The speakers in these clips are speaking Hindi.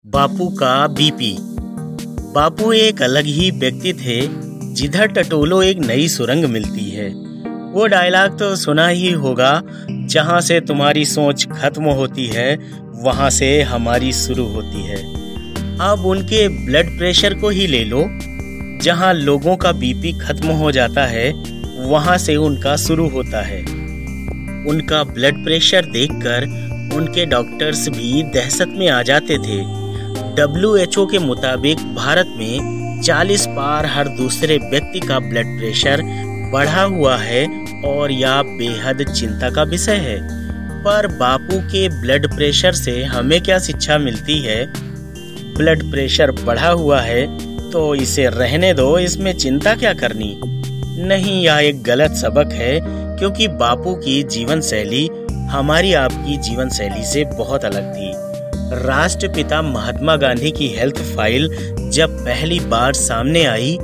बापू का बीपी। बापू एक अलग ही व्यक्ति थे, जिधर टटोलो एक नई सुरंग मिलती है। वो डायलॉग तो सुना ही होगा, जहाँ से तुम्हारी सोच खत्म होती है वहाँ से हमारी शुरू होती है। अब उनके ब्लड प्रेशर को ही ले लो, जहाँ लोगों का बीपी खत्म हो जाता है वहाँ से उनका शुरू होता है। उनका ब्लड प्रेशर देखकर उनके डॉक्टर्स भी दहशत में आ जाते थे। WHO के मुताबिक भारत में 40 पार हर दूसरे व्यक्ति का ब्लड प्रेशर बढ़ा हुआ है और यह बेहद चिंता का विषय है। पर बापू के ब्लड प्रेशर से हमें क्या शिक्षा मिलती है? ब्लड प्रेशर बढ़ा हुआ है तो इसे रहने दो, इसमें चिंता क्या करनी? नहीं, यह एक गलत सबक है, क्योंकि बापू की जीवन शैली हमारी आपकी जीवन शैली से बहुत अलग थी। राष्ट्रपिता महात्मा गांधी की हेल्थ फाइल जब पहली बार सामने आई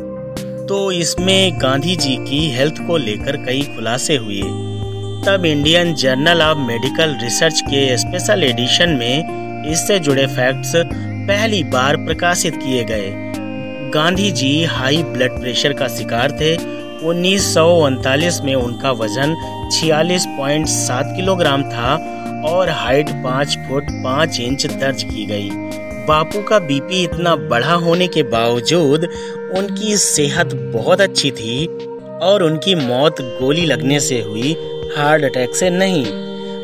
तो इसमें गांधी जी की हेल्थ को लेकर कई खुलासे हुए। तब Indian journal of medical research के स्पेशल एडिशन में इससे जुड़े फैक्ट्स पहली बार प्रकाशित किए गए। Gandhi ji high blood pressure का शिकार थे। 1939 में उनका वजन 46.7 किलोग्राम था और हाइट 5 फुट 5 इंच दर्ज की गई। बापू का बीपी इतना बढ़ा होने के बावजूद उनकी सेहत बहुत अच्छी थी और उनकी मौत गोली लगने से हुई, हार्ट अटैक से नहीं।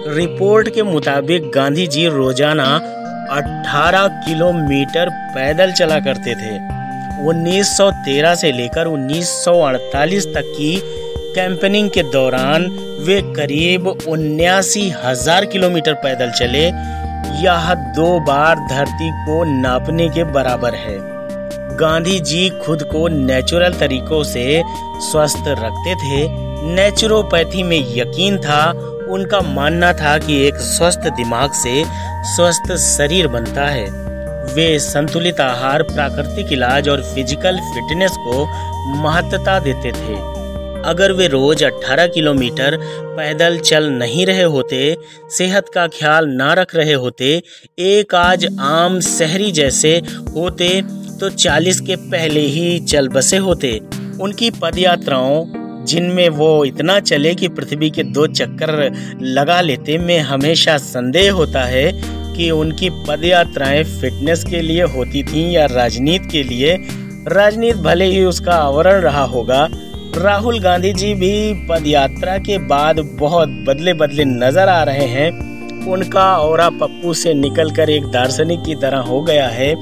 रिपोर्ट के मुताबिक गांधी जी रोजाना 18 किलोमीटर पैदल चला करते थे। 1913 से लेकर 1948 तक की कैंपेनिंग के दौरान वे करीब 79,000 किलोमीटर पैदल चले। यह 2 बार धरती को नापने के बराबर है। गांधी जी खुद को नेचुरल तरीकों से स्वस्थ रखते थे। नेचुरोपैथी में यकीन था। उनका मानना था कि एक स्वस्थ दिमाग से स्वस्थ शरीर बनता है। वे संतुलित आहार, प्राकृतिक इलाज और फिजिकल फिटनेस को महत्वता देते थे। अगर वे रोज 18 किलोमीटर पैदल चल नहीं रहे होते, सेहत का ख्याल ना रख रहे होते, एक आज आम शहरी जैसे होते, तो 40 के पहले ही चल बसे होते। उनकी पद यात्राओं, जिनमें वो इतना चले कि पृथ्वी के 2 चक्कर लगा लेते, में हमेशा संदेह होता है कि उनकी पद यात्राएं फिटनेस के लिए होती थीं या राजनीति के लिए। राजनीति भले ही उसका आवरण रहा होगा। राहुल गांधी जी भी पद यात्रा के बाद बहुत बदले बदले नजर आ रहे हैं। उनका ऑरा पप्पू से निकलकर एक दार्शनिक की तरह हो गया है।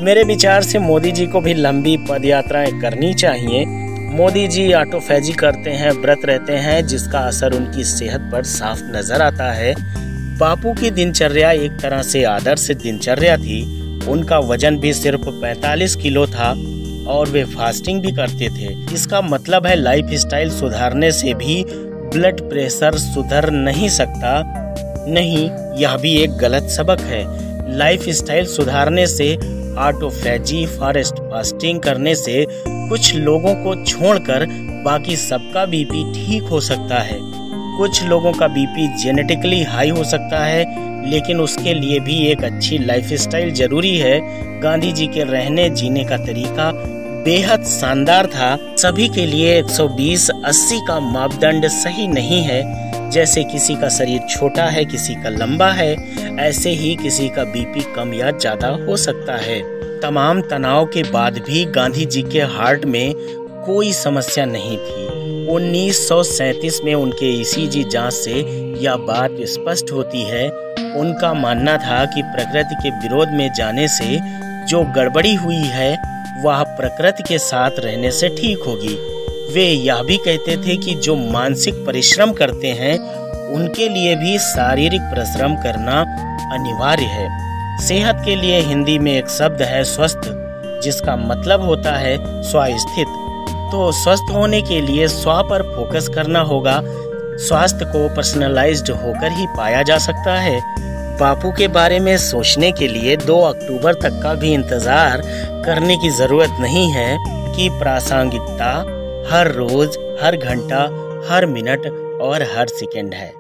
मेरे विचार से मोदी जी को भी लंबी पद यात्राएं करनी चाहिए। मोदी जी ऑटोफैजी करते हैं, व्रत रहते हैं, जिसका असर उनकी सेहत पर साफ नजर आता है। बापू की दिनचर्या एक तरह से आदर्श दिनचर्या थी। उनका वजन भी सिर्फ 45 किलो था और वे फास्टिंग भी करते थे। इसका मतलब है लाइफ स्टाइल सुधारने से भी ब्लड प्रेशर सुधर नहीं सकता। नहीं, यह भी एक गलत सबक है। लाइफ स्टाइल सुधारने से, ऑटोफैजी, फॉरेस्ट फास्टिंग करने से कुछ लोगों को छोड़कर बाकी सबका बीपी ठीक हो सकता है। कुछ लोगों का बीपी जेनेटिकली हाई हो सकता है, लेकिन उसके लिए भी एक अच्छी लाइफस्टाइल जरूरी है। गांधी जी के रहने जीने का तरीका बेहद शानदार था। सभी के लिए 120-80 का मापदंड सही नहीं है। जैसे किसी का शरीर छोटा है, किसी का लंबा है, ऐसे ही किसी का बीपी कम या ज्यादा हो सकता है। तमाम तनाव के बाद भी गांधी जी के हार्ट में कोई समस्या नहीं थी। 1937 में उनके ECG जांच से यह बात स्पष्ट होती है। उनका मानना था कि प्रकृति के विरोध में जाने से जो गड़बड़ी हुई है वह प्रकृति के साथ रहने से ठीक होगी। वे यह भी कहते थे कि जो मानसिक परिश्रम करते हैं उनके लिए भी शारीरिक परिश्रम करना अनिवार्य है। सेहत के लिए हिंदी में एक शब्द है स्वस्थ, जिसका मतलब होता है स्वस्थित। तो स्वस्थ होने के लिए स्व पर फोकस करना होगा। स्वास्थ्य को पर्सनलाइज्ड होकर ही पाया जा सकता है। बापू के बारे में सोचने के लिए 2 अक्टूबर तक का भी इंतजार करने की जरूरत नहीं है कि प्रासंगिकता हर रोज, हर घंटा, हर मिनट और हर सेकंड है।